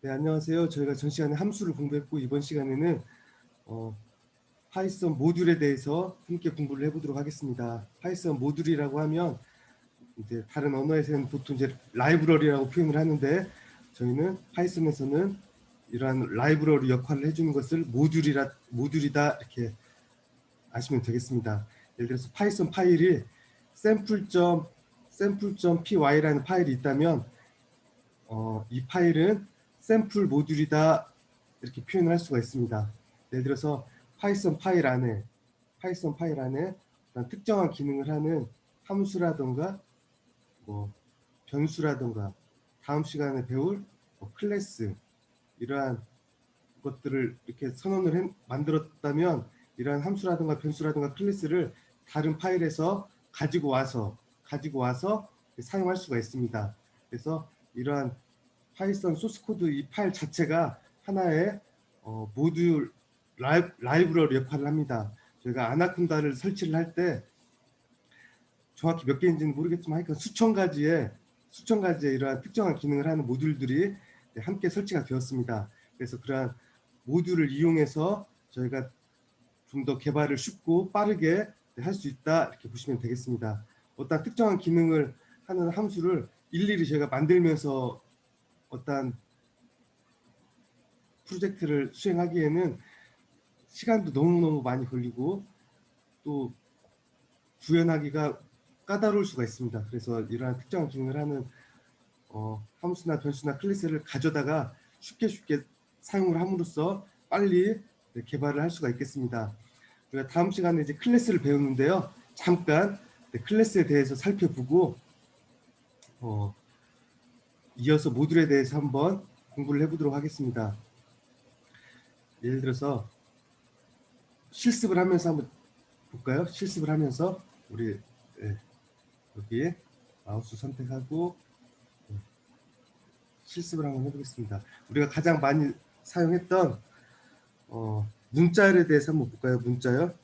네, 안녕하세요. 저희가 전 시간에 함수를 공부했고 이번 시간에는 파이썬 모듈에 대해서 함께 공부를 해보도록 하겠습니다. 파이썬 모듈이라고 하면 이제 다른 언어에서는 보통 이제 라이브러리라고 표현을 하는데 저희는 파이썬에서는 이러한 라이브러리 역할을 해주는 것을 모듈이다 이렇게 아시면 되겠습니다. 예를 들어서 파이썬 파일이 sample.py라는 파일이 있다면 이 파일은 샘플 모듈이다 이렇게 표현을 할 수가 있습니다. 예를 들어서 파이썬 파일 안에 특정한 기능을 하는 함수라던가 변수라던가 다음 시간에 배울 클래스 이러한 것들을 이렇게 만들었다면 이러한 함수라든가 변수라든가 클래스를 다른 파일에서 가지고 와서 사용할 수가 있습니다. 그래서 이러한 파이썬 소스 코드 이 파일 자체가 하나의 모듈 라이브러리 역할을 합니다. 저희가 아나콘다를 설치를 할 때 정확히 몇 개인지는 모르겠지만 하여간 수천 가지의 이러한 특정한 기능을 하는 모듈들이 함께 설치가 되었습니다. 그래서 그러한 모듈을 이용해서 저희가 좀 더 개발을 쉽고 빠르게 할 수 있다 이렇게 보시면 되겠습니다. 어떤 특정한 기능을 하는 함수를 일일이 저희가 만들면서 어떤 프로젝트를 수행하기에는 시간도 너무너무 많이 걸리고 또 구현하기가 까다로울 수가 있습니다. 그래서 이러한 특정한 기능을 하는 함수나 변수나 클래스를 가져다가 쉽게 사용을 함으로써 빨리 개발을 할 수가 있겠습니다. 우리가 다음 시간에 이제 클래스를 배우는데요. 잠깐 클래스에 대해서 살펴보고 이어서 모듈에 대해서 한번 공부를 해보도록 하겠습니다. 예를 들어서 실습을 하면서 한번 볼까요? 실습을 하면서 우리 여기에 마우스 선택하고 실습을 한번 해보겠습니다. 우리가 가장 많이 사용했던 문자열에 대해서 한번 볼까요? 문자열.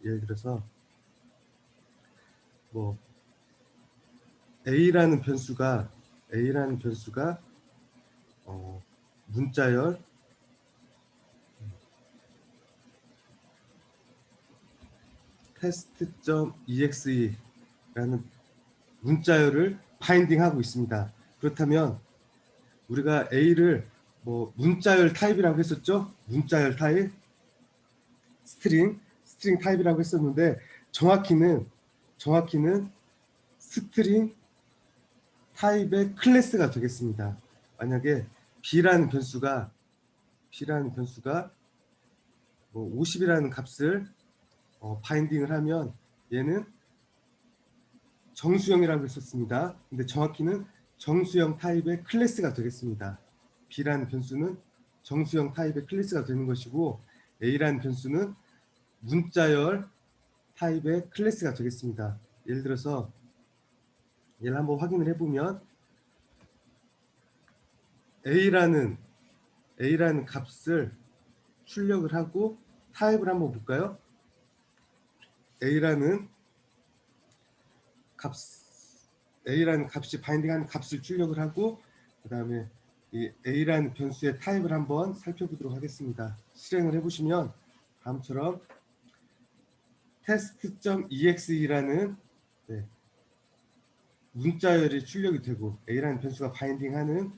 예를 들어서 A라는 변수가 문자열 test.exe라는 문자열을 바인딩하고 있습니다. 그렇다면 우리가 A를 문자열 타입이라고 했었죠? 문자열 타입, 스트링 타입이라고 했었는데 정확히는 스트링 타입의 클래스가 되겠습니다. 만약에 B라는 변수가 50이라는 값을 바인딩을 하면 얘는 정수형이라고 했었습니다. 근데 정확히는 정수형 타입의 클래스가 되겠습니다. B라는 변수는 정수형 타입의 클래스가 되는 것이고 A라는 변수는 문자열 타입의 클래스가 되겠습니다. 예를 들어서 얘를 한번 확인을 해보면 A라는 값을 출력을 하고 타입을 한번 볼까요? A라는 값이 바인딩하는 값을 출력을 하고 그 다음에 이 A라는 변수의 타입을 한번 살펴보도록 하겠습니다. 실행을 해보시면 다음처럼 test.exe라는 문자열이 출력이 되고 A라는 변수가 바인딩하는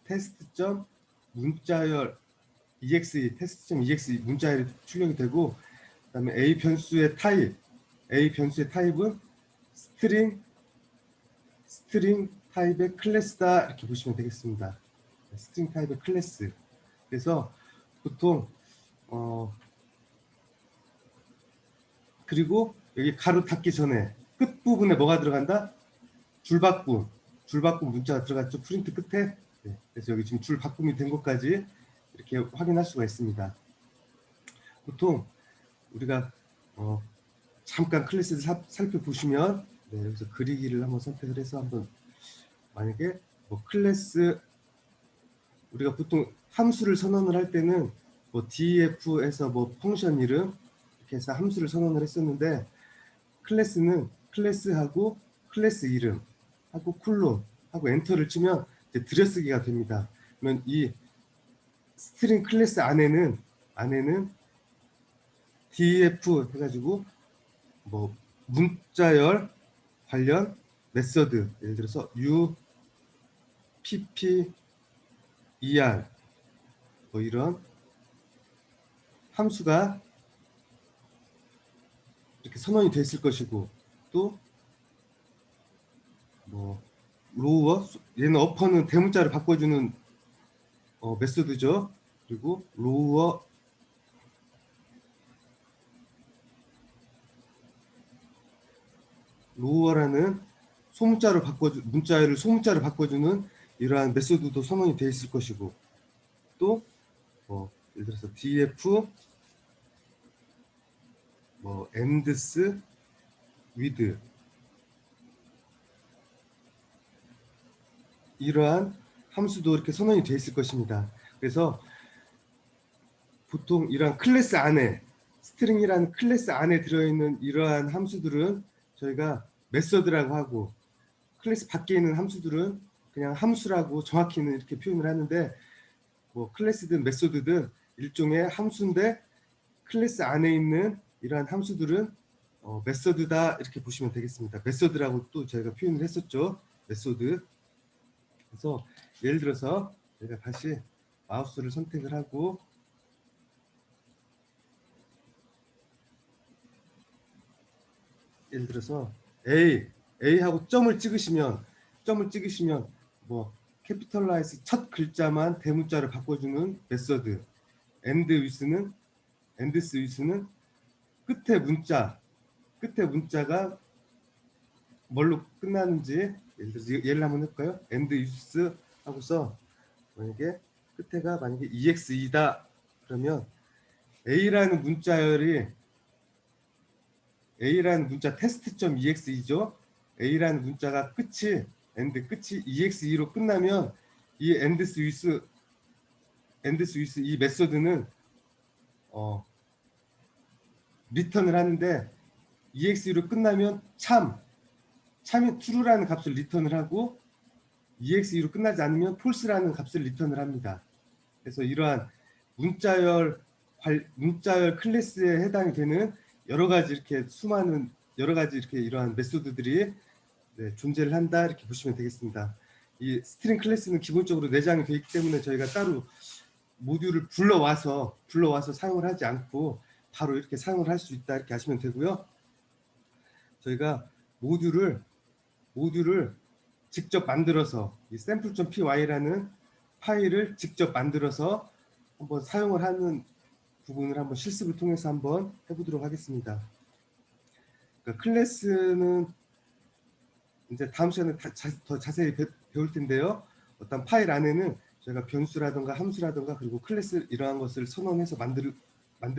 test.문자열 test.exe 문자열이 출력이 되고 그 다음에 A 변수의 타입은 스트링 타입의 클래스다 이렇게 보시면 되겠습니다. 스트링 타입의 클래스. 그래서 보통 그리고 여기 가로 닫기 전에 끝부분에 뭐가 들어간다? 줄바꿈 문자가 들어갔죠. 프린트 끝에. 그래서 여기 지금 줄 바꿈이 된 것까지 이렇게 확인할 수가 있습니다. 보통 우리가 잠깐 클래스를 살펴보시면 여기서 그리기를 한번 선택을 해서 한번 만약에 클래스 우리가 보통 함수를 선언을 할 때는 def에서 펑션 이름 이렇게 해서 함수를 선언을 했었는데 클래스는 클래스하고 클래스 이름 하고 콜론 하고 엔터를 치면 이제 들여쓰기가 됩니다. 그러면 이 스트링 클래스 안에는 def 해가지고 뭐 문자열 관련 메서드, 예를 들어서 upper 뭐 이런 함수가 이렇게 선언이 돼 있을 것이고, 또 뭐 로우어, 얘는 어퍼는 대문자를 바꿔주는 메소드죠. 그리고 로우어라는 문자를 소문자로 바꿔주는 이러한 메소드도 선언이 되어 있을 것이고, 또 예를 들어서 df 뭐 ends with 이러한 함수도 이렇게 선언이 되어 있을 것입니다. 그래서 보통 이러한 클래스 안에, 스트링이라는 클래스 안에 들어있는 이러한 함수들은 저희가 메서드라고 하고, 클래스 밖에 있는 함수들은 그냥 함수라고 정확히는 이렇게 표현을 하는데, 뭐 클래스든 메소드든 일종의 함수인데 클래스 안에 있는 이러한 함수들은 메서드다, 이렇게 보시면 되겠습니다. 메서드라고 또 저희가 표현을 했었죠. 메소드. 그래서 예를 들어서 제가 다시 마우스를 선택을 하고, 예를 들어서 A하고 점을 찍으시면 뭐 캐피털라이즈 첫 글자만 대문자를 바꿔주는 메서드, 엔드스 위스는 끝에 문자가 뭘로 끝나는지, 예를 들어서 예를 한번 해볼까요? 엔드 위스 하고서 만약에 끝에가 만약에 EXE다 그러면 A라는 문자 test.exe죠. A라는 문자가 끝이 EXE로 끝나면 이 엔드스 위스 이 메소드는 리턴을 하는데, EXE로 끝나면 참이 true라는 값을 리턴을 하고, EXE로 끝나지 않으면 false라는 값을 리턴을 합니다. 그래서 이러한 문자열 클래스에 해당이 되는 여러 가지 이렇게 이러한 메소드들이 존재를 한다, 이렇게 보시면 되겠습니다. 이 스트링 클래스는 기본적으로 내장이 되어 있기 때문에 저희가 따로 모듈을 불러와서 사용을 하지 않고 바로 이렇게 사용을 할 수 있다, 이렇게 하시면 되고요. 저희가 모듈을 직접 만들어서 이 sample.py라는 파일을 직접 만들어서 한번 사용을 하는 부분을 한번 실습을 통해서 한번 해보도록 하겠습니다. 그러니까 클래스는 이제 다음 시간에 더 자세히 배울 텐데요. 어떤 파일 안에는 저희가 변수라든가 함수라든가 그리고 클래스 이러한 것을 선언해서 만들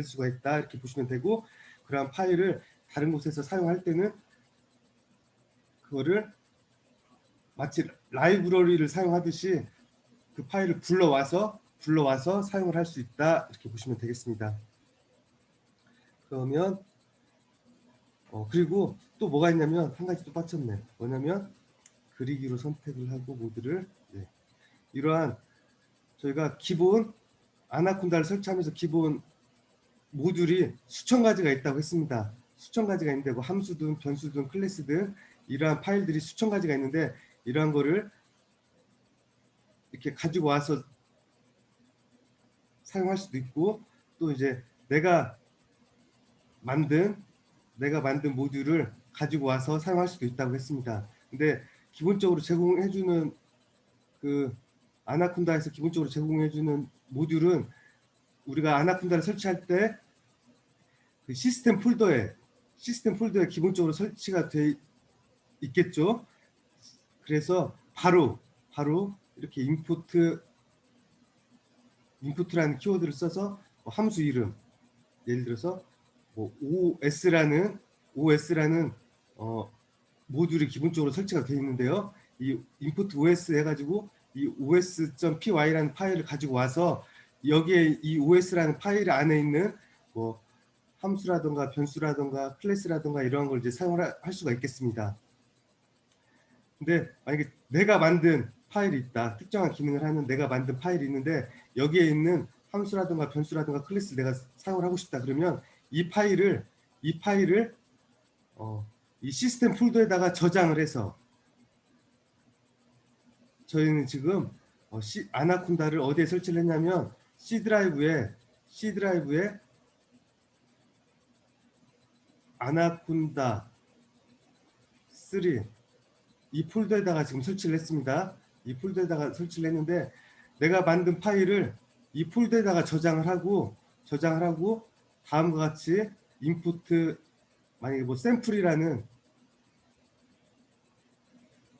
수가 있다, 이렇게 보시면 되고, 그러한 파일을 다른 곳에서 사용할 때는 그거를 마치 라이브러리를 사용하듯이 그 파일을 불러와서 사용을 할 수 있다, 이렇게 보시면 되겠습니다. 그러면 그리고 또 뭐가 있냐면 한 가지 또 빠졌네. 뭐냐면 그리기로 선택을 하고 모드를, 이러한 저희가 기본 아나콘다를 설치하면서 기본 모듈이 수천 가지가 있다고 했습니다. 수천 가지가 있는데 뭐 함수든 변수든 클래스든 이러한 파일들이 수천 가지가 있는데, 이러한 거를 이렇게 가지고 와서 사용할 수도 있고, 또 이제 내가 만든 모듈을 가지고 와서 사용할 수도 있다고 했습니다. 근데 기본적으로 제공해주는 그 아나콘다에서 기본적으로 제공해주는 모듈은 우리가 아나콘다를 설치할 때 그 시스템 폴더에 기본적으로 설치가 돼 있겠죠. 그래서 바로 이렇게 인풋라는 키워드를 써서 함수 이름, 예를 들어서 뭐 OS라는 모듈이 기본적으로 설치가 되어 있는데요. 이 input OS 해가지고 이 os.py라는 파일을 가지고 와서 여기에 이 os라는 파일 안에 있는 뭐 함수라든가 변수라든가 클래스라든가 이런 걸 이제 사용을 할 수가 있겠습니다. 근데 만약에 내가 만든 파일이 있다, 특정한 기능을 하는 내가 만든 파일이 있는데 여기에 있는 함수라든가 변수라든가 클래스를 내가 사용을 하고 싶다 그러면 이 파일을 이 시스템 폴더에다가 저장을 해서 저희는 지금 아나콘다를 어디에 설치를 했냐면 C 드라이브에 아나콘다 3 이 폴더에다가 지금 설치를 했습니다. 이 폴더에다가 설치를 했는데 내가 만든 파일을 이 폴더에다가 저장을 하고 다음과 같이 인풋 만약에 뭐 샘플이라는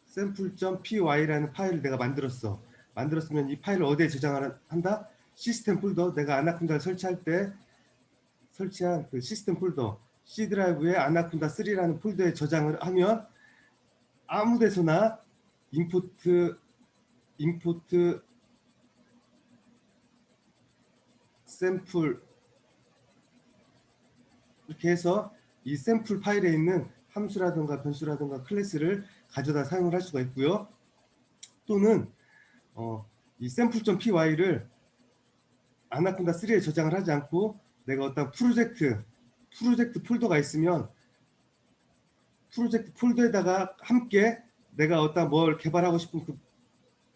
sample.py라는 파일을 내가 만들었으면 이 파일을 어디에 저장을 한다? 시스템 폴더, 내가 아나콘다를 설치할 때 설치한 그 시스템 폴더 C 드라이브에 아나콘다 3라는 폴더에 저장을 하면 아무 데서나 인풋 샘플 이렇게 해서 이 샘플 파일에 있는 함수라든가 변수라든가 클래스를 가져다 사용을 할 수가 있고요. 또는 이 sample.py를 아나콘다 3에 저장을 하지 않고 내가 어떤 프로젝트 폴더가 있으면 프로젝트 폴더에다가 함께 내가 어떤 뭘 개발하고 싶은 그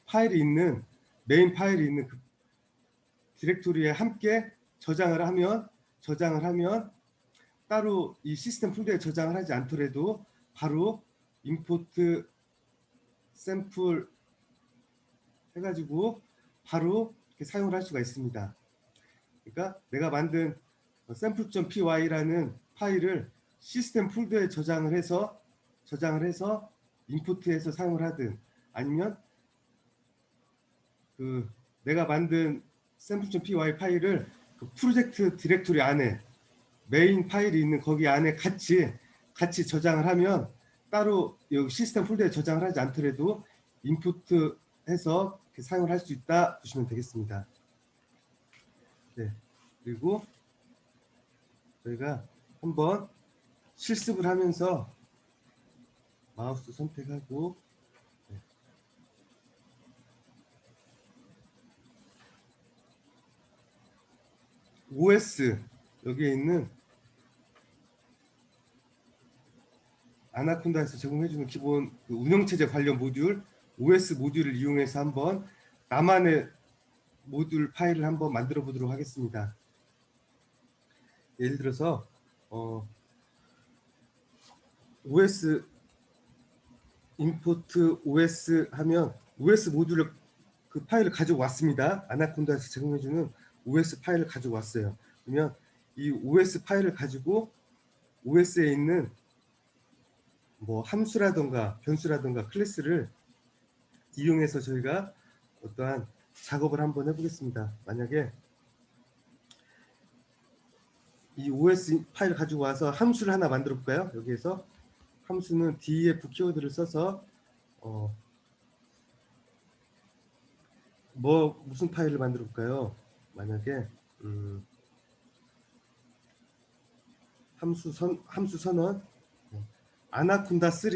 파일이 있는 메인 파일이 있는 그 디렉토리에 함께 저장을 하면 따로 이 시스템 폴더에 저장을 하지 않더라도 바로 임포트 샘플 해가지고 바로 이렇게 사용을 할 수가 있습니다. 그러니까 내가 만든 sample.py라는 파일을 시스템 폴더에 저장을 해서 인풋해서 사용을 하든 아니면 그 내가 만든 sample.py 파일을 그 프로젝트 디렉토리 안에 메인 파일이 있는 거기 안에 같이 저장을 하면 따로 여기 시스템 폴더에 저장을 하지 않더라도 인풋해서 사용을 할 수 있다 보시면 되겠습니다. 네, 그리고 저희가 한번 실습을 하면서 마우스 선택하고 OS 여기에 있는 아나콘다에서 제공해주는 기본 그 운영체제 관련 모듈 OS 모듈을 이용해서 한번 나만의 모듈 파일을 한번 만들어 보도록 하겠습니다. 예를 들어서 OS import OS 하면 OS 모듈을 그 파일을 가지고 왔습니다. 아나콘다에서 제공해주는 OS 파일을 가지고 왔어요. 그러면 이 OS 파일을 가지고 OS에 있는 뭐 함수라든가 변수라든가 클래스를 이용해서 저희가 어떠한 작업을 한번 해보겠습니다. 만약에 이 OS 파일을 가지고 와서 함수를 하나 만들어 볼까요? 여기에서 함수는 def 키워드를 써서 무슨 파일을 만들어 볼까요? 만약에 함수 선언 아나콘다 3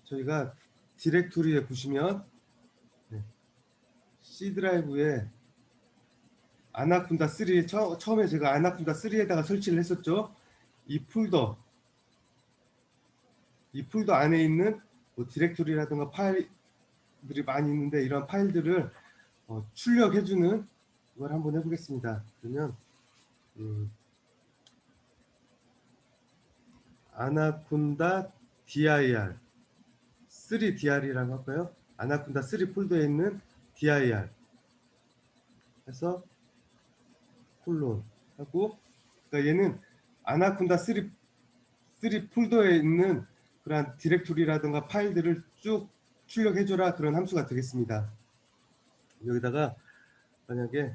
저희가 디렉토리에 보시면 C 드라이브에 아나콘다 3 처음에 제가 아나콘다 3에다가 설치를 했었죠. 이 폴더 안에 있는 뭐 디렉토리라든가 파일들이 많이 있는데 이런 파일들을 출력해주는 걸 한번 해보겠습니다. 그러면 아나콘다 dir 3dir이라고 할까요? 아나콘다 3 폴더에 있는 dir 해서 콜론 하고 그러니까 얘는 아나콘다 3 폴더에 있는 그런 디렉토리라든가 파일들을 쭉 출력해줘라 그런 함수가 되겠습니다. 여기다가 만약에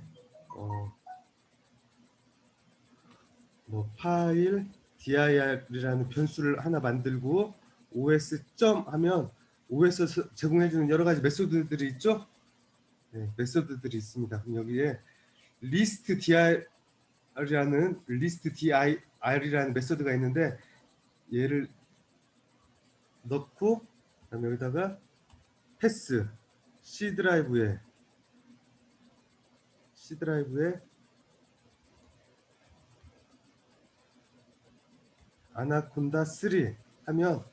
뭐 파일 dir이라는 변수를 하나 만들고 os 점 하면 OS에서 제공해주는 여러 가지 메소드들이 있죠. 네, 메소드들이 있습니다. 그럼 여기에 list dir이라는 메소드가 있는데 얘를 넣고 그다음에 여기다가 패스 C 드라이브에 아나콘다 3 하면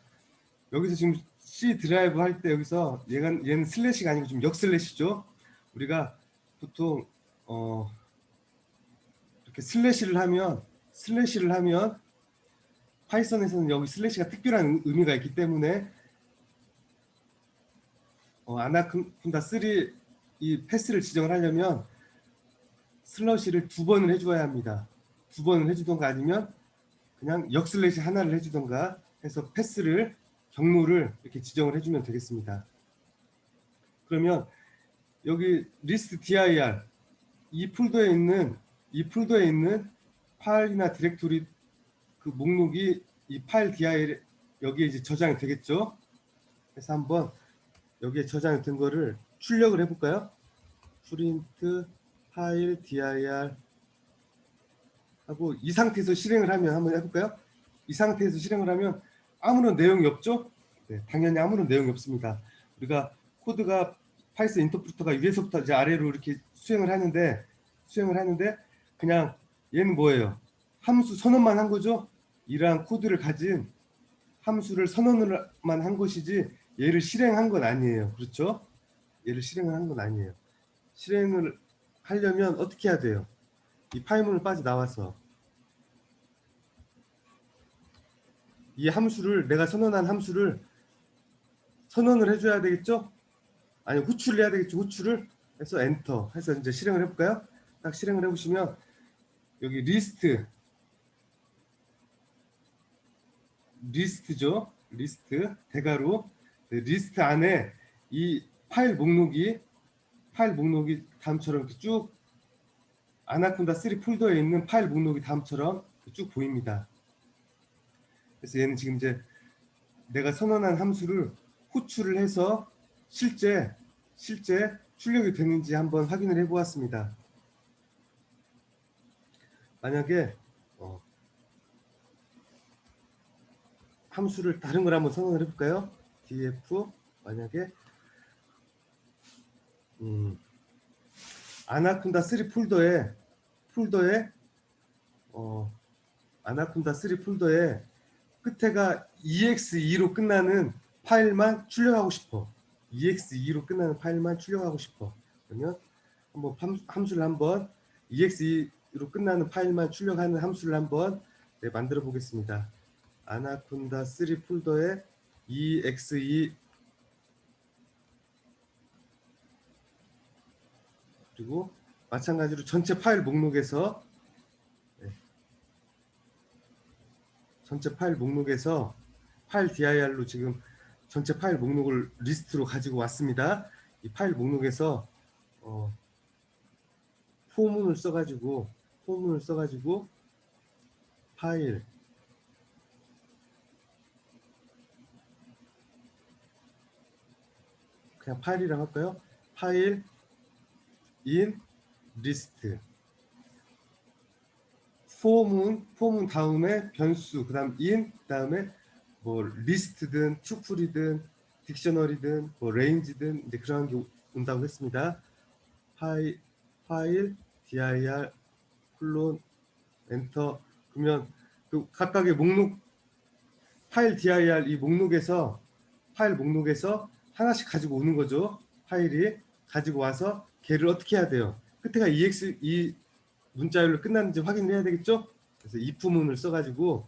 여기서 지금 C 드라이브 할 때 여기서 얘는 슬래시가 아니고 지금 역슬래시죠. 우리가 보통 이렇게 슬래시를 하면 파이썬에서는 여기 슬래시가 특별한 의미가 있기 때문에 아나콘다 3 이 패스를 지정을 하려면 슬러시를 2번을 해줘야 합니다. 2번을 해주던가 아니면 그냥 역슬래시 하나를 해주던가 해서 패스를 경로를 이렇게 지정을 해주면 되겠습니다. 그러면 여기 리스트 dir 이 폴더에 있는 파일이나 디렉토리 그 목록이 이 파일 dir 여기에 이제 저장이 되겠죠. 그래서 한번 여기에 저장이 된 거를 출력을 해볼까요? 프린트 파일 dir 하고 이 상태에서 실행을 하면 한번 해볼까요? 이 상태에서 실행을 하면 아무런 내용이 없죠? 네, 당연히 아무런 내용이 없습니다. 우리가 코드가 파이썬 인터프리터가 위에서부터 이제 아래로 이렇게 수행을 하는데 그냥 얘는 뭐예요? 함수 선언만 한 거죠? 이러한 코드를 가진 함수를 선언을만 한 것이지 얘를 실행한 건 아니에요. 그렇죠? 얘를 실행을 한 건 아니에요. 실행을 하려면 어떻게 해야 돼요? 이 파일문을 빠져나와서 이 함수를 내가 선언한 함수를 선언을 해줘야 되겠죠? 아니 호출을 해야 되겠죠? 호출을 해서 엔터 해서 이제 실행을 해볼까요? 딱 실행을 해보시면 여기 리스트죠? 리스트 대괄호 리스트 안에 이 파일 목록이 다음처럼 쭉 아나콘다 3 폴더에 있는 파일 목록이 다음처럼 쭉 보입니다. 그래서 얘는 지금 이제 내가 선언한 함수를 호출을 해서 실제 출력이 되는지 한번 확인을 해 보았습니다. 만약에 함수를 다른 걸 한번 선언을 해볼까요? df 만약에 아나콘다 3 폴더에 아나콘다 3 폴더에 끝에가 exe2로 끝나는 파일만 출력하고 싶어. exe2로 끝나는 파일만 출력하고 싶어. 그러면 한번 함수를 한번 exe2로 끝나는 파일만 출력하는 함수를 한번 만들어 보겠습니다. 아나콘다 3 폴더에 exe2 그리고 마찬가지로 전체 파일 목록에서 파일 dir로 지금 전체 파일 목록을 리스트로 가지고 왔습니다. 이 파일 목록에서 포문을 써가지고 파일 그냥 파일이라고 할까요? 파일 in 리스트 포문 다음에 변수 그다음 in 그다음에 뭐 리스트든 투플이든 딕셔너리든 뭐 레인지든 이제 그런 게 온다고 했습니다. 파일 dir 콜론 엔터 그러면 그 각각의 목록 파일 dir 이 파일 목록에서 하나씩 가지고 오는 거죠. 파일이 가지고 와서 걔를 어떻게 해야 돼요? 끝에가 exe 문자열로 끝났는지 확인을 해야 되겠죠? 그래서 if문을 써가지고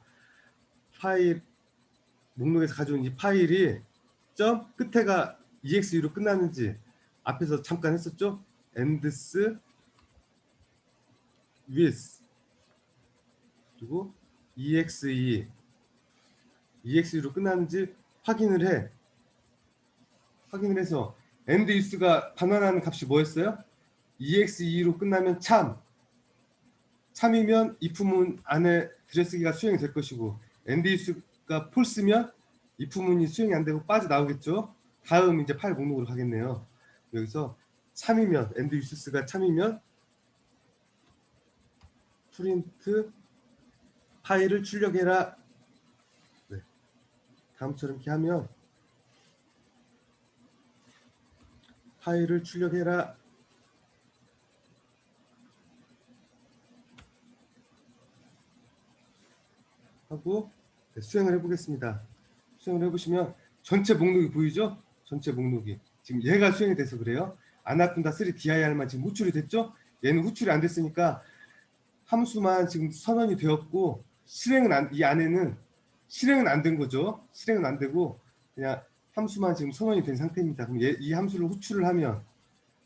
파일 목록에서 가져온 이 파일이 점 끝에가 exe로 끝나는지 앞에서 잠깐 했었죠? ends with 그리고 exe로 끝나는지 확인을 해서 end use가 반환하는 값이 뭐였어요? exe2로 끝나면 참이면 if문 안에 들여쓰기가 수행이 될 것이고 end use가 false면 if문이 수행이 안 되고 빠져나오겠죠. 다음 이제 파일 목록으로 가겠네요. 여기서 참이면 end uses가 참이면 프린트 파일을 출력해라. 네. 다음처럼 이렇게 하면 파일을 출력해라 하고 네, 수행을 해보겠습니다. 수행을 해보시면 전체 목록이 보이죠? 전체 목록이. 지금 얘가 수행이 돼서 그래요. 아나콘다 3 DIR만 지금 호출이 됐죠? 얘는 호출이 안 됐으니까 함수만 지금 선언이 되었고 실행은 이 안에는 실행은 안 된 거죠. 실행은 안 되고 그냥 함수만 지금 선언이 된 상태입니다. 그럼 이 함수를 호출을 하면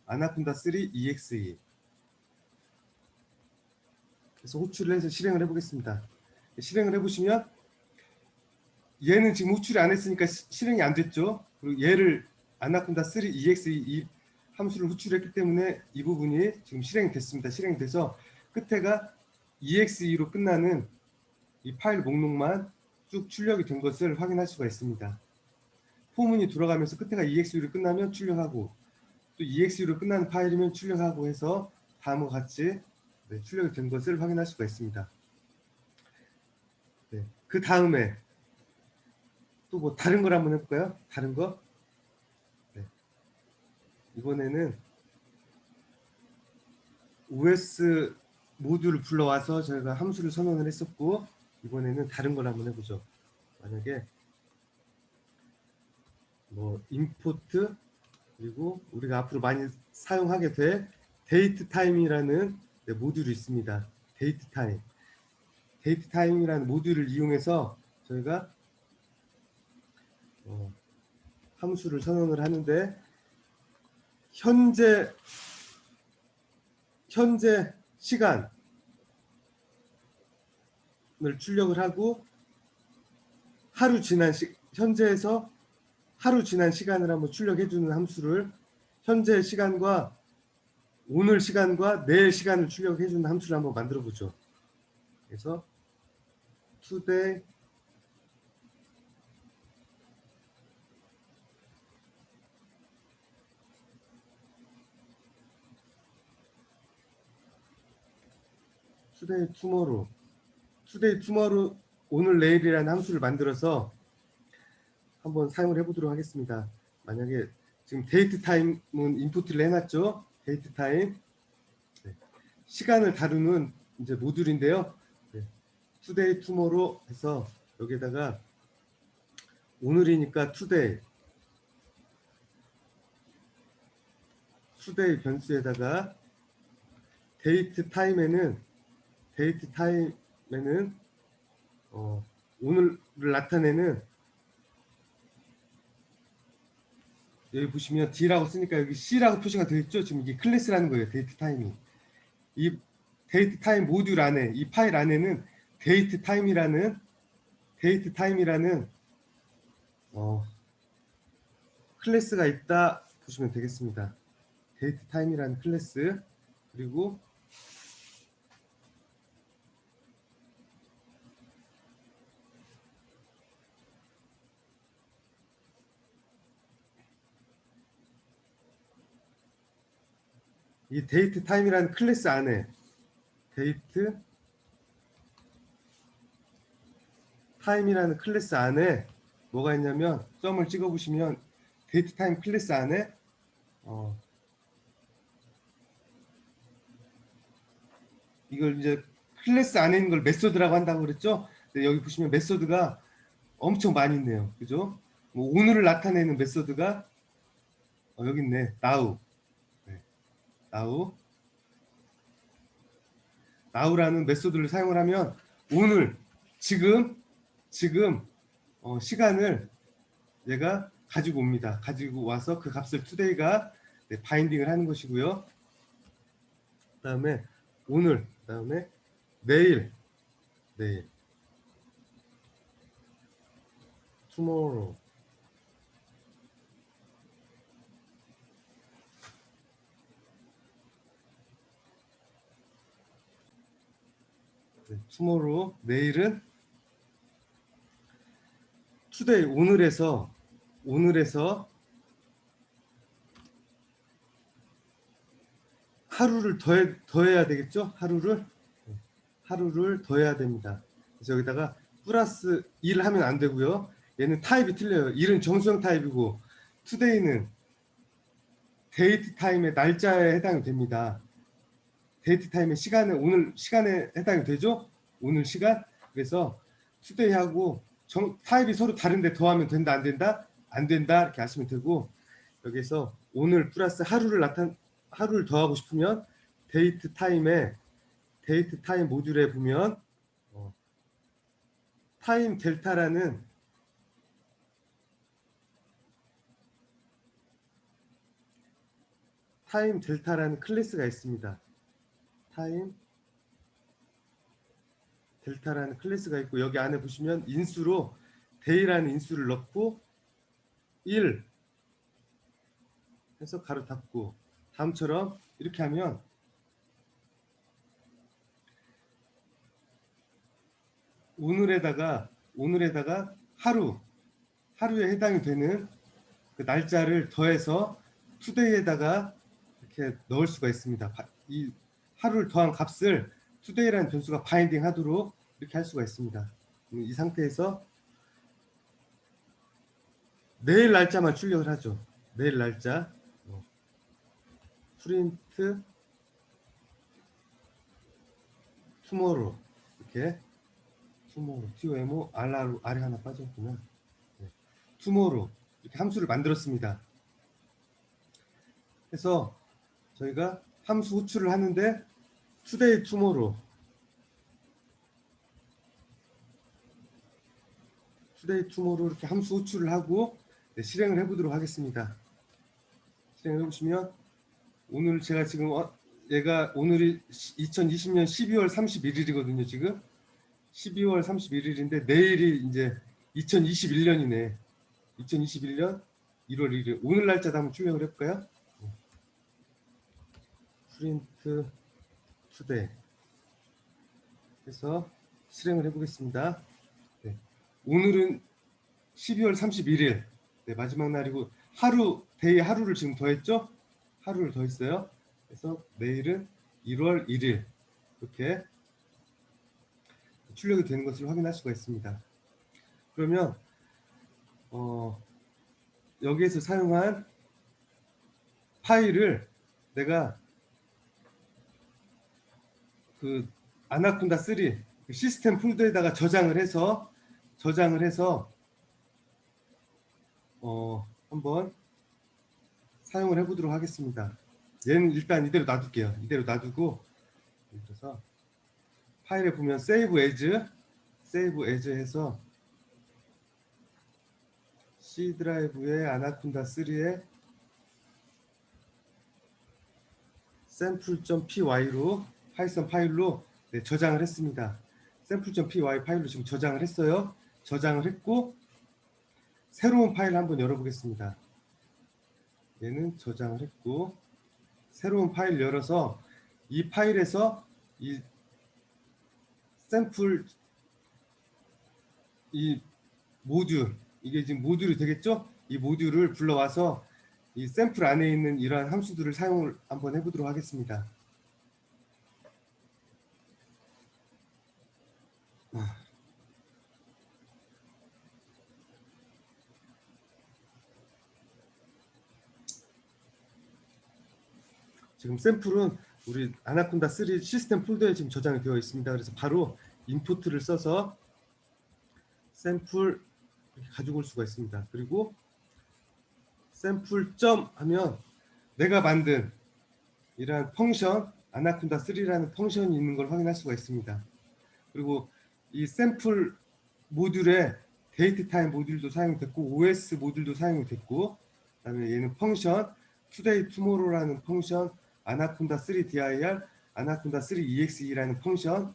아나콘다 3 EXE 그래서 호출을 해서 실행을 해보겠습니다. 실행을 해보시면 얘는 지금 호출이 안 했으니까 실행이 안 됐죠. 그리고 얘를 아나콘다 3 EXE 이 함수를 호출했기 때문에 이 부분이 지금 실행이 됐습니다. 실행이 돼서 끝에가 EXE로 끝나는 이 파일 목록만 쭉 출력이 된 것을 확인할 수가 있습니다. 포문이 돌아가면서 끝에가 EXE로 끝나면 출력하고 또 EXE로 끝나는 파일이면 출력하고 해서 다음과 같이 출력이 된 것을 확인할 수가 있습니다. 네, 그 다음에 또 뭐 다른 걸 한번 해볼까요? 다른 거? 네. 이번에는 OS 모듈을 불러와서 저희가 함수를 선언을 했었고 이번에는 다른 걸 한번 해보죠. 만약에 뭐 임포트 그리고 우리가 앞으로 많이 사용하게 될 데이트 타임이라는 모듈이 있습니다. 데이트 타임. 데이트 타임이라는 모듈을 이용해서 저희가 함수를 선언을 하는데 현재 시간을 출력을 하고 하루 지난 현재에서 하루 지난 시간을 한번 출력해 주는 함수를 현재 시간과 오늘 시간과 내일 시간을 출력해 주는 함수를 한번 만들어 보죠. 그래서 today today tomorrow 오늘 내일이라는 함수를 만들어서 한번 사용을 해보도록 하겠습니다. 만약에 지금 데이트 타임은 인풋을 해놨죠. 데이트 타임 시간을 다루는 이제 모듈인데요. today tomorrow 해서 여기에다가 오늘이니까 today 변수에다가 데이트 타임에는 오늘을 나타내는 여기 보시면 D라고 쓰니까 여기 C라고 표시가 되어 있죠. 지금 이게 클래스라는 거예요. 데이트 타임이. 이 데이트 타임 모듈 안에 이 파일 안에는 데이트 타임이라는 클래스가 있다 보시면 되겠습니다. 데이트 타임이라는 클래스 그리고 이 데이트 타임이라는 클래스 안에 데이트 타임이라는 클래스 안에 뭐가 있냐면 점을 찍어 보시면 데이트 타임 클래스 안에 이걸 이제 클래스 안에 있는 걸 메소드라고 한다고 그랬죠. 여기 보시면 메소드가 엄청 많이 있네요. 그죠? 뭐 오늘을 나타내는 메소드가 여기 있네. now. now라는 메소드를 사용을 하면 오늘 지금 시간을 얘가 가지고 옵니다. 가지고 와서 그 값을 today가 바인딩을 하는 것이고요. 그다음에 오늘, 그다음에 내일 tomorrow tomorrow 내일은 today 오늘에서 하루를 더해야 되겠죠? 하루를 더해야 됩니다. 그래서 여기다가 플러스 1 하면 안 되고요. 얘는 타입이 틀려요. 1은 정수형 타입이고 today는 데이트 타임의 날짜에 해당이 됩니다. 데이트 타임의 시간에 오늘 시간에 해당이 되죠? 오늘 시간. 그래서 today하고 타입이 서로 다른데 더하면 된다 안 된다? 안 된다 이렇게 하시면 되고, 여기서 오늘 플러스 하루를 더하고 싶으면 데이트 타임 모듈에 보면 타임 델타라는 클래스가 있습니다. 타임 델타라는 클래스가 있고, 여기 안에 보시면 인수로 데이라는 인수를 넣고 1 해서 가로 닫고, 다음처럼 이렇게 하면 오늘에다가 하루에 해당이 되는 그 날짜를 더해서 투데이에다가 이렇게 넣을 수가 있습니다. 이 하루를 더한 값을 투데이라는 변수가 바인딩 하도록 이렇게 할 수가 있습니다. 이 상태에서 내일 날짜만 출력을 하죠. 내일 날짜 프린트 투모로우, 이렇게 투모로우 TOMO 아래 하나 빠졌구나. 투모로우 이렇게 함수를 만들었습니다. 그래서 저희가 함수 호출을 하는데 투데이 투모로우 이렇게 함수 호출을 하고 실행을 해보도록 하겠습니다. 실행을 해보시면, 오늘 제가 지금 얘가 오늘이 2020년 12월 31일이거든요. 지금 12월 31일인데 내일이 이제 2021년이네. 2021년 1월 1일 오늘 날짜도 한번 출력을 해볼까요? 프린트 투데이 해서 실행을 해보겠습니다. 네. 오늘은 12월 31일 마지막 날이고, 데이 하루를 지금 더했죠? 하루를 더했어요. 그래서 내일은 1월 1일 이렇게 출력이 되는 것을 확인할 수가 있습니다. 그러면 여기에서 사용한 파일을 내가 그 아나콘다 3 시스템 폴더에다가 저장을 해서 한번 사용을 해보도록 하겠습니다. 얘는 일단 이대로 놔둘게요. 이대로 놔두고, 그래서 파일에 보면 save as 해서 C 드라이브에 아나콘다 3에 sample.py로 파이썬 파일로 저장을 했습니다. sample.py 파일로 지금 저장을 했어요. 저장을 했고, 새로운 파일 한번 열어보겠습니다. 얘는 저장을 했고, 새로운 파일 열어서 이 파일에서 이 샘플 이 모듈, 이게 지금 모듈이 되겠죠? 이 모듈을 불러와서 이 샘플 안에 있는 이러한 함수들을 사용을 한번 해보도록 하겠습니다. 지금 샘플은 우리 아나콘다 3 시스템 폴더에 지금 저장이 되어 있습니다. 그래서 바로 인포트를 써서 샘플 가지고 올 수가 있습니다. 그리고 샘플 점 하면 내가 만든 이러한 펑션 아나콘다 3라는 펑션이 있는 걸 확인할 수가 있습니다. 그리고 이 샘플 모듈에 데이트 타임 모듈도 사용됐고 OS 모듈도 사용이 됐고, 그다음에 얘는 펑션 today tomorrow라는 펑션, 아나콘다 3 dir, 아나콘다 3 exe라는 펑션도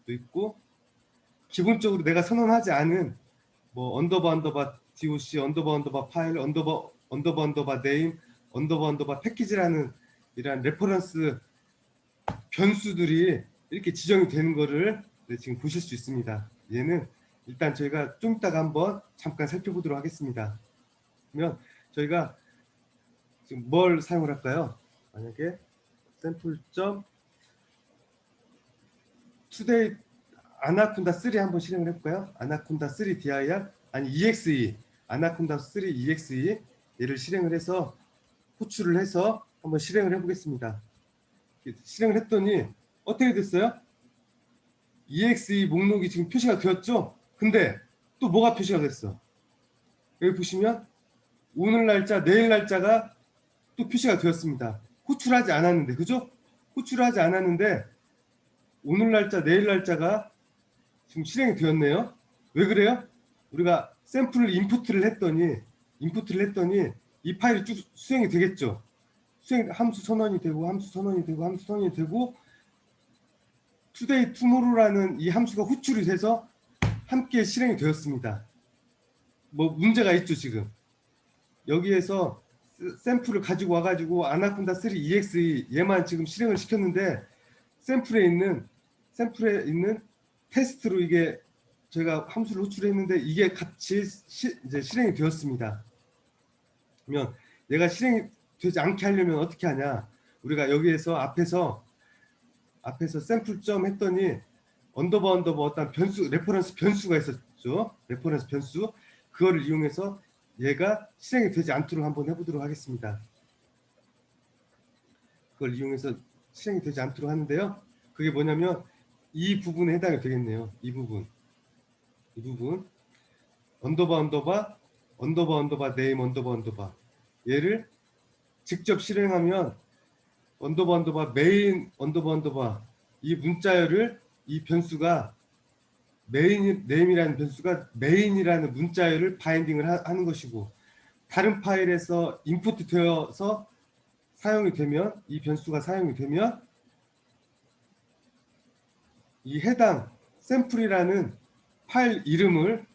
있고, 기본적으로 내가 선언하지 않은 뭐 언더바 doc, 언더바 파일, 언더바 네임, 언더바 패키지라는 이러한 레퍼런스 변수들이 이렇게 지정이 되는 거를 지금 보실 수 있습니다. 얘는 일단 저희가 좀 이따가 한번 잠깐 살펴보도록 하겠습니다. 그러면 저희가 지금 뭘 사용을 할까요? 만약에 샘플.today 아나콘다 3 한번 실행을 해볼까요? 아나콘다 3 dir 아니 exe 아나콘다 3 exe 얘를 실행을 해서 호출을 해서 한번 실행을 해보겠습니다. 실행을 했더니 어떻게 됐어요? exe 목록이 지금 표시가 되었죠? 근데 또 뭐가 표시가 됐어? 여기 보시면 오늘 날짜, 내일 날짜가 또 표시가 되었습니다. 호출하지 않았는데, 그죠? 호출하지 않았는데 오늘 날짜, 내일 날짜가 지금 실행이 되었네요. 왜 그래요? 우리가 샘플을 인풋을 했더니 이 파일이 쭉 수행이 되겠죠. 함수 선언이 되고 함수 선언이 되고 today, tomorrow라는 이 함수가 호출이 돼서 함께 실행이 되었습니다. 뭐 문제가 있죠 지금. 여기에서 샘플을 가지고 와가지고 아나콘다 3 EXE 얘만 지금 실행을 시켰는데 샘플에 있는 테스트로 이게 제가 함수를 호출했는데 이게 같이 이제 실행이 되었습니다. 그러면 얘가 실행이 되지 않게 하려면 어떻게 하냐? 우리가 여기에서 앞에서 샘플점 했더니 언더바 어떤 변수, 레퍼런스 변수가 있었죠. 레퍼런스 변수. 그거를 이용해서 얘가 실행이 되지 않도록 한번 해보도록 하겠습니다. 그걸 이용해서 실행이 되지 않도록 하는데요. 그게 뭐냐면 이 부분에 해당이 되겠네요. 이 부분 언더바 네임 얘를 직접 실행하면 언더바 메인 언더바 이 문자열을 이 변수가 네임이라는 변수가 메인이라는 문자열을 바인딩을 하는 것이고 다른 파일에서 인풋 되어서 사용이 되면 이 변수가 사용이 되면 이 해당 샘플이라는 파일 이름을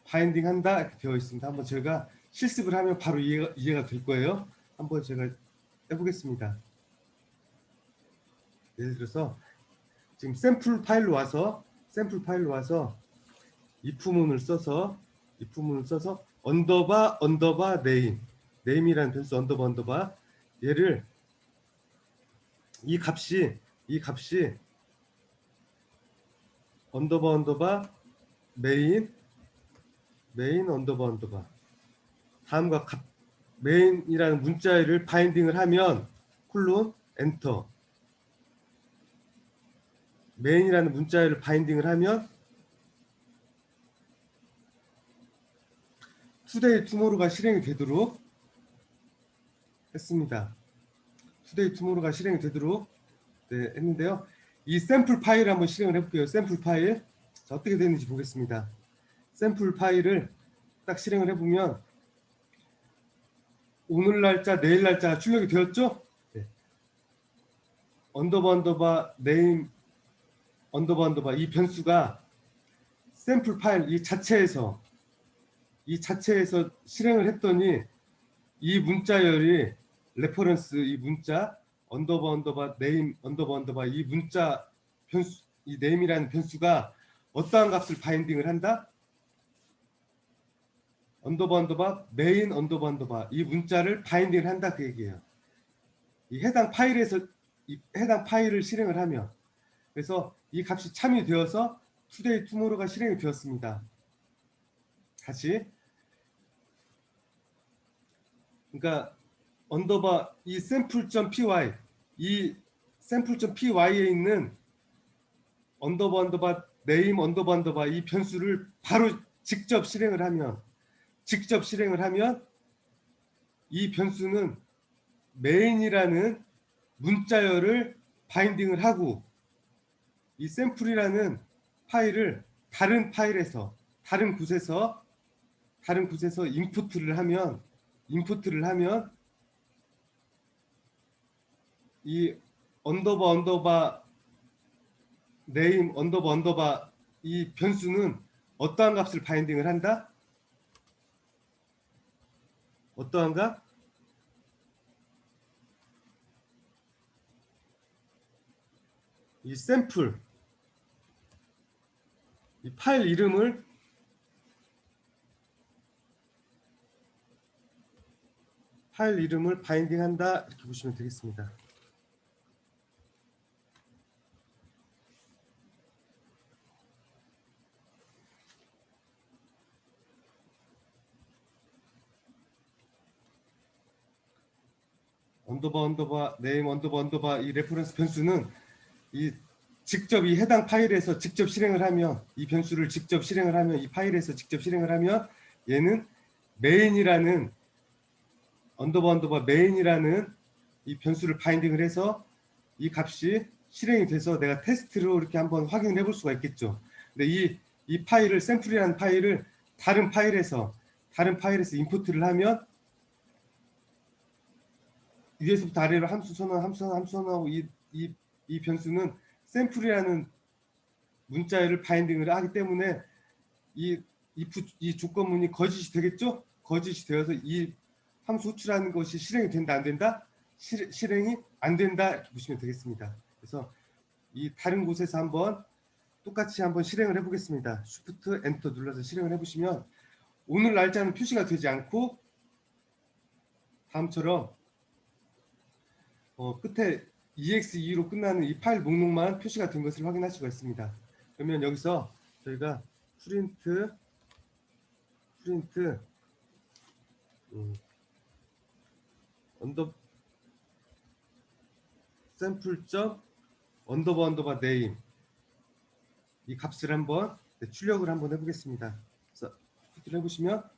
바인딩한다 이렇게 되어 있습니다. 한번 제가 실습을 하면 바로 이해가 될 거예요. 한번 제가 해보겠습니다. 예를 들어서 지금 샘플 파일로 와서 if문을 써서 언더바 네임이라는 변수 언더바 얘를 이 값이 언더바 메인 언더바 다음과 메인이라는 문자열을 바인딩을 하면 콜론 엔터 메인이라는 문자열을 바인딩을 하면 투데이 투모로우가 실행이 되도록 했습니다. 투데이 투모로우가 실행이 되도록 했는데요. 이 샘플 파일을 한번 실행을 해볼게요. 샘플 파일 자, 어떻게 되는지 보겠습니다. 샘플 파일을 딱 실행을 해보면 오늘 날짜, 내일 날짜가 출력이 되었죠? 네. 언더바 네임 언더바 이 변수가 샘플 파일 이 자체에서 실행을 했더니 이 문자열이 레퍼런스 이 문자 언더바 네임 언더바 이 문자 변수 이 네임이라는 변수가 어떠한 값을 바인딩을 한다? 언더바 메인 언더바 이 문자를 바인딩을 한다 그 얘기예요. 이 해당 파일을 실행을 하면 그래서 이 값이 참이 되어서 투데이 투모로우가 실행이 되었습니다. 다시 그러니까 언더바 이 샘플.py 이 샘플.py에 있는 언더바 네임 언더바 이 변수를 바로 직접 실행을 하면 이 변수는 메인이라는 문자열을 바인딩을 하고 이 샘플이라는 파일을 다른 곳에서 인풋을 하면 이 언더바 네임 언더바 이 변수는 어떠한 값을 바인딩을 한다? 어떠한가? 이 샘플 이 파일 이름을 바인딩한다 이렇게 보시면 되겠습니다. 언더바 네임 언더바 이 레퍼런스 변수는 이 직접 이 해당 파일에서 직접 실행을 하면, 이 변수를 직접 실행을 하면, 이 파일에서 직접 실행을 하면 얘는 메인이라는 언더바 메인이라는 이 변수를 바인딩을 해서 이 값이 실행이 돼서 내가 테스트로 이렇게 한번 확인을 해볼 수가 있겠죠. 근데 이 파일을, 샘플이라는 파일을 다른 파일에서 임포트를 하면 위에서부터 아래로 함수 선언하고 이 변수는 샘플이라는 문자열을 바인딩을 하기 때문에 이 조건문이 거짓이 되겠죠? 거짓이 되어서 이 함수 호출하는 것이 실행이 된다, 안 된다? 실행이 안 된다, 이렇게 보시면 되겠습니다. 그래서 이 다른 곳에서 한번 똑같이 한번 실행을 해보겠습니다. Shift 엔터 눌러서 실행을 해보시면 오늘 날짜는 표시가 되지 않고 다음처럼 끝에 exe2로 끝나는 이 파일 목록만 표시가 된 것을 확인할 수가 있습니다. 그러면 여기서 저희가 프린트 언더 샘플 언더바 네임 이 값을 한번 출력을 한번 해보겠습니다. 그래서 출력을 해보시면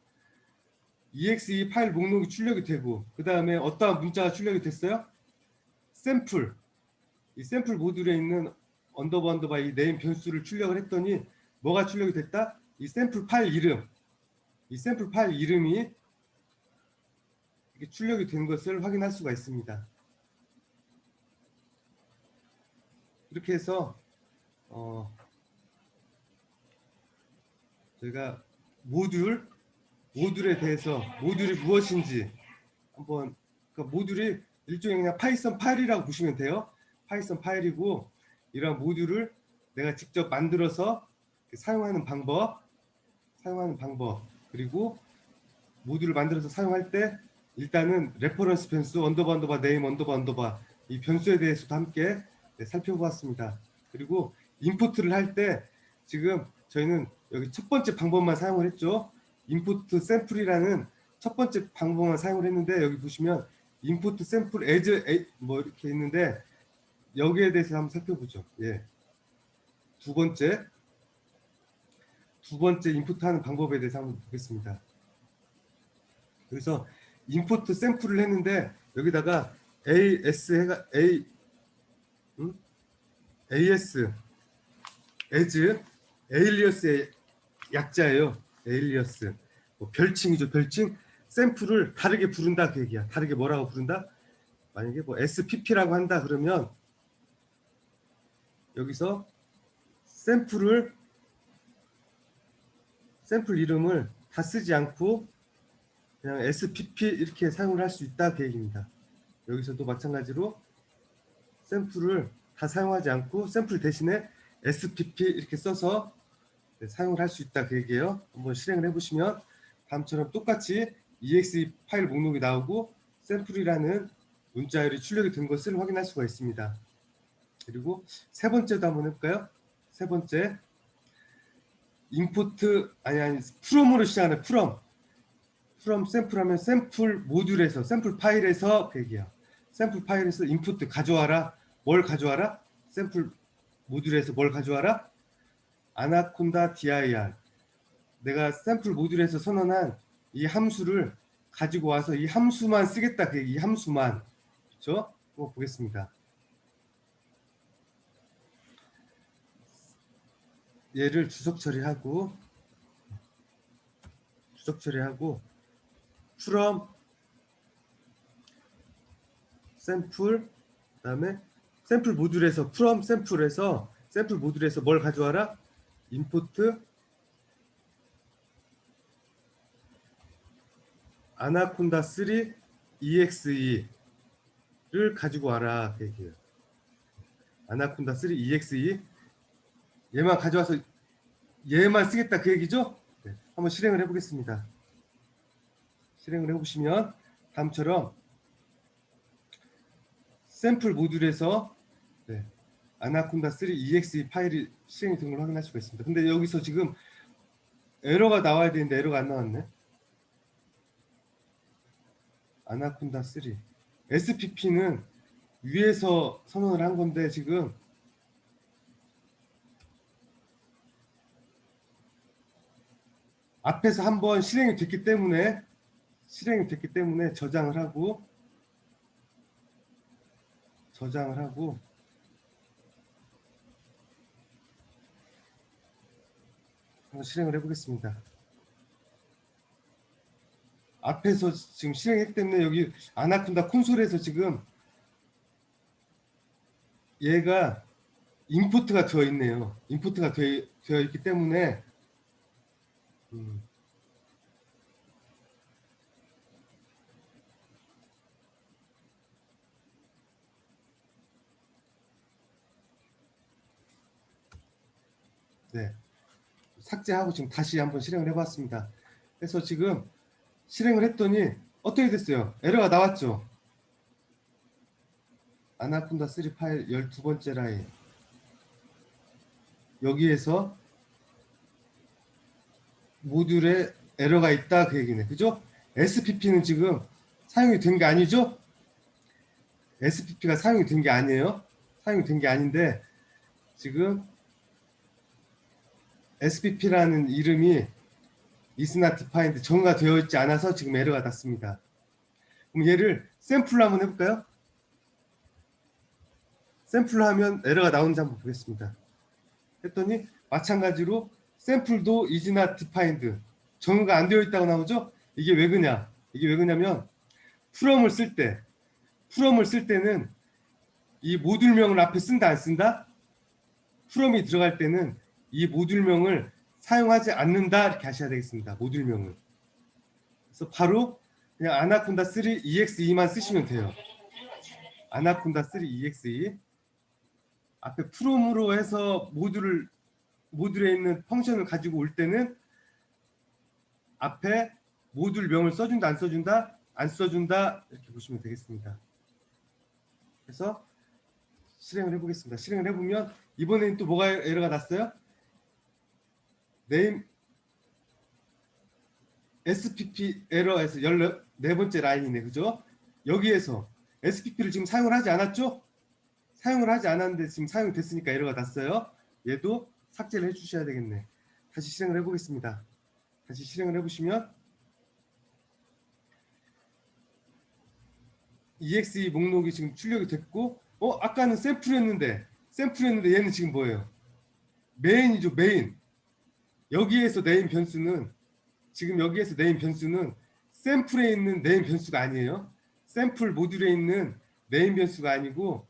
exe 파일 목록이 출력이 되고 그 다음에 어떠한 문자가 출력이 됐어요? 샘플, 이 샘플 모듈에 있는 언더바 이 네임 변수를 출력을 했더니 뭐가 출력이 됐다? 이 샘플 파일 이름, 이 샘플 파일 이름이 이렇게 출력이 된 것을 확인할 수가 있습니다. 이렇게 해서 저희가 모듈에 대해서 모듈이 무엇인지 한번, 그러니까 모듈이 일종의 그냥 파이썬 파일이라고 보시면 돼요. 파이썬 파일이고 이러한 모듈을 내가 직접 만들어서 사용하는 방법, 그리고 모듈을 만들어서 사용할 때 일단은 레퍼런스 변수 언더바 네임 언더바 이 변수에 대해서도 함께 살펴보았습니다. 그리고 임포트를 할 때 지금 저희는 여기 첫 번째 방법만 사용을 했죠. 임포트 샘플이라는 첫 번째 방법만 사용을 했는데 여기 보시면 임포트 샘플 as 뭐 이렇게 있는데 여기에 대해서 한번 살펴보죠. 예. 두 번째 임포트하는 방법에 대해서 한번 보겠습니다. 그래서 임포트 샘플을 했는데 여기다가 as as 에일리어스의 약자예요. 에일리어스 뭐 별칭이죠. 별칭. 샘플을 다르게 부른다 그 얘기야. 다르게 뭐라고 부른다? 만약에 뭐 SPP라고 한다 그러면 여기서 샘플 이름을 다 쓰지 않고 그냥 SPP 이렇게 사용을 할 수 있다 그 얘기입니다. 여기서도 마찬가지로 샘플을 다 사용하지 않고 샘플 대신에 SPP 이렇게 써서 사용을 할 수 있다 그 얘기예요. 한번 실행을 해보시면 다음처럼 똑같이 exe 파일 목록이 나오고 샘플이라는 문자열이 출력이 된 것을 확인할 수가 있습니다. 그리고 세 번째도 한번 해볼까요? 세 번째 임포트 from으로 시작하는 from 샘플 하면 샘플 모듈에서 샘플 파일에서 그 얘기야. 샘플 파일에서 인풋 가져와라. 뭘 가져와라? 샘플 모듈에서 뭘 가져와라? 아나콘다 dir. 내가 샘플 모듈에서 선언한 이 함수를 가지고 와서 이 함수만 쓰겠다. 이 함수만. 그렇죠? 한번 보겠습니다. 얘를 주석 처리하고 from 샘플 그다음에 샘플 모듈에서 from 샘플에서 샘플 모듈에서 뭘 가져와라? 인포트 아나콘다 3 exe 를 가지고 와라 그 얘기예요. 아나콘다 3 exe 얘만 가져와서 얘만 쓰겠다 그 얘기죠? 네, 한번 실행을 해보겠습니다. 실행을 해보시면 다음처럼 샘플 모듈에서 네, 아나콘다 3 exe 파일이 실행이 된 걸 확인할 수가 있습니다. 근데 여기서 지금 에러가 나와야 되는데 에러가 안 나왔네. 아나콘다 3 SPP는 위에서 선언을 한 건데 지금 앞에서 한번 실행이 됐기 때문에 저장을 하고 한번 실행을 해보겠습니다. 앞에서 지금 실행했기 때문에 여기 아나콘다 콘솔에서 지금 얘가 임포트가 되어 있네요. 임포트가 되어 있기 때문에 네, 삭제하고 지금 다시 한번 실행을 해봤습니다. 그래서 지금 실행을 했더니 어떻게 됐어요? 에러가 나왔죠. 아나콘다 3 파일 12번째 라인 여기에서 모듈에 에러가 있다 그 얘기네. 그죠? SPP는 지금 사용이 된 게 아니죠? SPP가 사용이 된 게 아니에요. 사용이 된 게 아닌데 지금 SPP라는 이름이 is not defined 정의가 되어 있지 않아서 지금 에러가 났습니다. 그럼 얘를 샘플로 한번 해볼까요? 샘플로 하면 에러가 나오는지 한번 보겠습니다. 했더니 마찬가지로 샘플도 is not defined 정의가 안 되어 있다고 나오죠? 이게 왜 그냐? 이게 왜 그냐면 from을 쓸 때는 이 모듈명을 앞에 쓴다 안 쓴다? from이 들어갈 때는 이 모듈명을 사용하지 않는다 이렇게 하셔야 되겠습니다. 모듈명을. 그래서 바로 그냥 아나콘다 3 EXE만 쓰시면 돼요. 아나콘다 3 EXE 앞에 from으로 해서 모듈에 있는 펑션을 가지고 올 때는 앞에 모듈명을 써준다 안 써준다? 안 써준다 이렇게 보시면 되겠습니다. 그래서 실행을 해보겠습니다. 실행을 해보면 이번에는 또 뭐가 에러가 났어요? 네임 SPP 에러에서 14번째 라인이네. 그죠? 여기에서 SPP를 지금 사용을 하지 않았죠? 사용을 하지 않았는데 지금 사용이 됐으니까 에러가 났어요. 얘도 삭제를 해주셔야 되겠네. 다시 실행을 해보겠습니다. 다시 실행을 해보시면 EXE 목록이 지금 출력이 됐고 아까는 샘플이었는데 얘는 지금 뭐예요? 메인이죠. 메인. 여기에서 네임 변수는 지금 여기에서 네임 변수는 샘플에 있는 네임 변수가 아니에요. 샘플 모듈에 있는 네임 변수가 아니고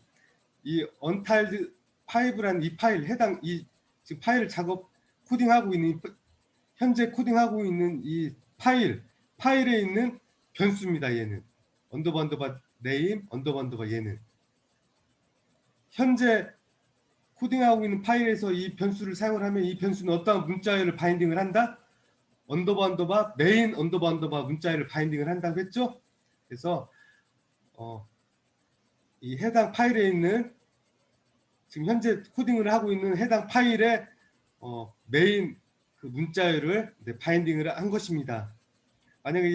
이 언타일드 5라는 이 파일 해당 이 지금 파일을 코딩하고 있는 현재 코딩하고 있는 이 파일에 있는 변수입니다. 얘는 언더바 네임 언더바 얘는 현재 코딩하고 있는 파일에서 이 변수를 사용을 하면 이 변수는 어떠한 문자열을 바인딩을 한다? 언더바 메인 언더바 문자열을 바인딩을 한다고 했죠? 그래서 이 해당 파일에 있는 지금 현재 코딩을 하고 있는 해당 파일의 메인 그 문자열을 바인딩을 한 것입니다. 만약에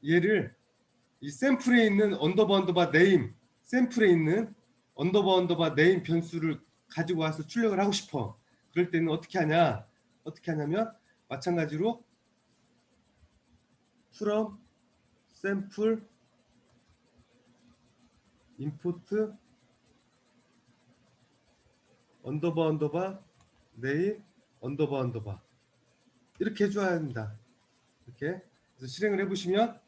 얘를 이 샘플에 있는 언더바 네임 샘플에 있는 언더바 네임 변수를 가지고 와서 출력을 하고 싶어. 그럴 때는 어떻게 하냐면 마찬가지로 from sample import 언더바 네임 언더바 이렇게 해줘야 합니다. 이렇게 그래서 실행을 해보시면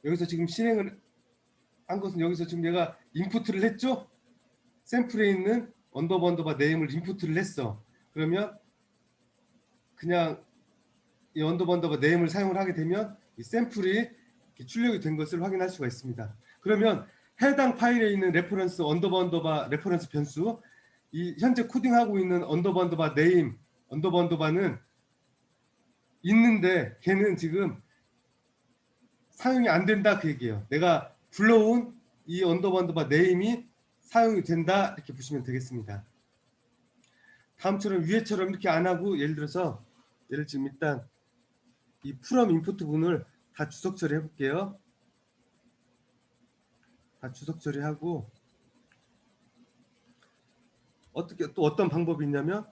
여기서 지금 실행을 한 것은 여기서 지금 얘가 인풋을 했죠. 샘플에 있는 언더바 네임을 인풋을 했어. 그러면 그냥 이 언더바 네임을 사용을 하게 되면 이 샘플이 출력이 된 것을 확인할 수가 있습니다. 그러면 해당 파일에 있는 레퍼런스 언더바 레퍼런스 변수 이 현재 코딩하고 있는 언더바 네임 언더바는 있는데 걔는 지금 사용이 안 된다 그 얘기예요. 내가 불러온 이 언더바 네임이 사용이 된다 이렇게 보시면 되겠습니다. 다음처럼 위에처럼 이렇게 안 하고 예를 들어서 얘를 지금 일단 이 프롬 인풋 분을 다 주석 처리해 볼게요. 다 주석 처리하고 어떤 방법이 있냐면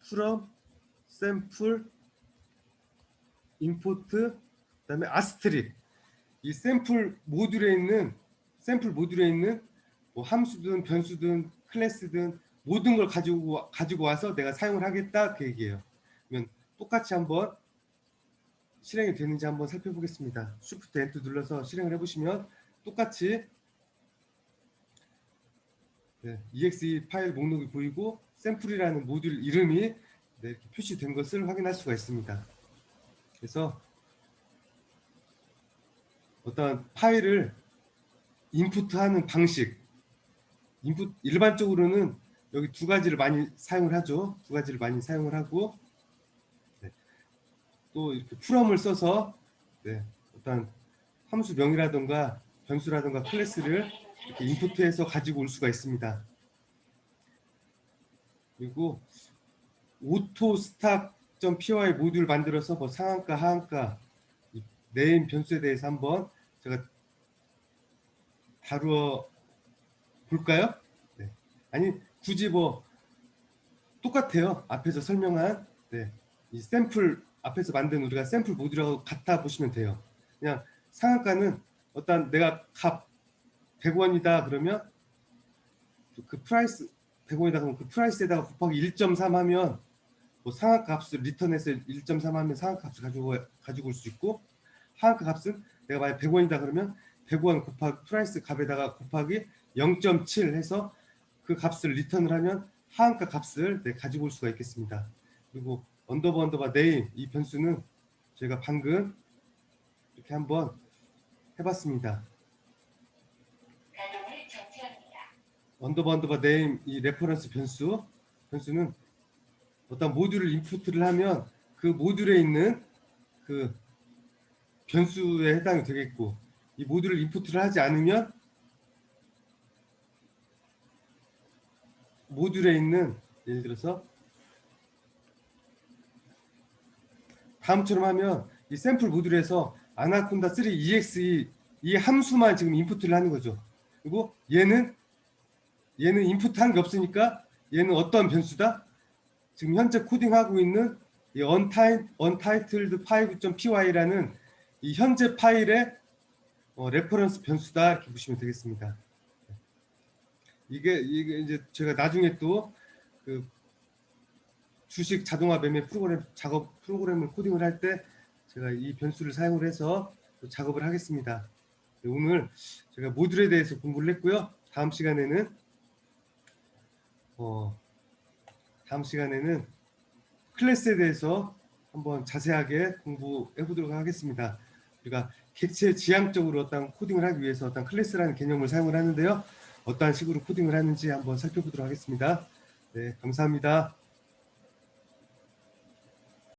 프롬 샘플, 임포트, 그다음에 아스트릭. 이 샘플 모듈에 있는 뭐 함수든 변수든 클래스든 모든 걸 가지고 와서 내가 사용을 하겠다 그 얘기예요. 그러면 똑같이 한번 실행이 되는지 한번 살펴보겠습니다. Shift Enter 눌러서 실행을 해보시면 똑같이 exe 파일 목록이 보이고 샘플이라는 모듈 이름이 이렇게 표시된 것을 확인할 수가 있습니다. 그래서 어떤 파일을 인풋하는 방식, 일반적으로는 여기 두 가지를 많이 사용을 하죠. 두 가지를 많이 사용을 하고 또 이렇게 프롬을 써서 어떤 함수명이라든가 변수라든가 클래스를 이렇게 인풋해서 가지고 올 수가 있습니다. 그리고 오토 스탁.py 모듈 만들어서 뭐 상한가, 하한가, 네임 변수에 대해서 한번 제가 다루어 볼까요? 아니 굳이 뭐 똑같아요. 앞에서 설명한 이 샘플 앞에서 만든 우리가 샘플 모듈하고 같아 보시면 돼요. 그냥 상한가는 어떤 내가 값 100원이다 그러면 그 프라이스 100원이다 그러면 그 프라이스에다가 곱하기 1.3 하면 뭐 상한가 값을 리턴해서 1.3 하면 상한가 값을 가지고 올 수 있고, 하한가 값은 내가 만약 100원이다 그러면 100원 곱하기 프라이스 값에다가 곱하기 0.7 해서 그 값을 리턴을 하면 하한가 값을 가지고 올 수가 있겠습니다. 그리고 언더바 네임 이 변수는 제가 방금 이렇게 한번 해봤습니다. 언더바 네임 이 레퍼런스 변수는 어떤 모듈을 인풋을 하면 그 모듈에 있는 그 변수에 해당이 되겠고, 이 모듈을 인풋을 하지 않으면 모듈에 있는 예를 들어서 다음처럼 하면 이 샘플 모듈에서 아나콘다 3 exe 이 함수만 지금 인풋을 하는 거죠. 그리고 얘는 인풋한 게 없으니까 얘는 어떤 변수다? 지금 현재 코딩하고 있는 이 untitled 5.py라는 이 현재 파일의 레퍼런스 변수다 이렇게 보시면 되겠습니다. 이게 이제 제가 나중에 또 그 주식 자동화 매매 프로그램을 코딩을 할 때 제가 이 변수를 사용을 해서 작업을 하겠습니다. 오늘 제가 모듈에 대해서 공부를 했고요. 다음 시간에는 클래스에 대해서 한번 자세하게 공부해 보도록 하겠습니다. 우리가 객체 지향적으로 어떤 코딩을 하기 위해서 어떤 클래스라는 개념을 사용을 하는데요. 어떠한 식으로 코딩을 하는지 한번 살펴보도록 하겠습니다. 네, 감사합니다.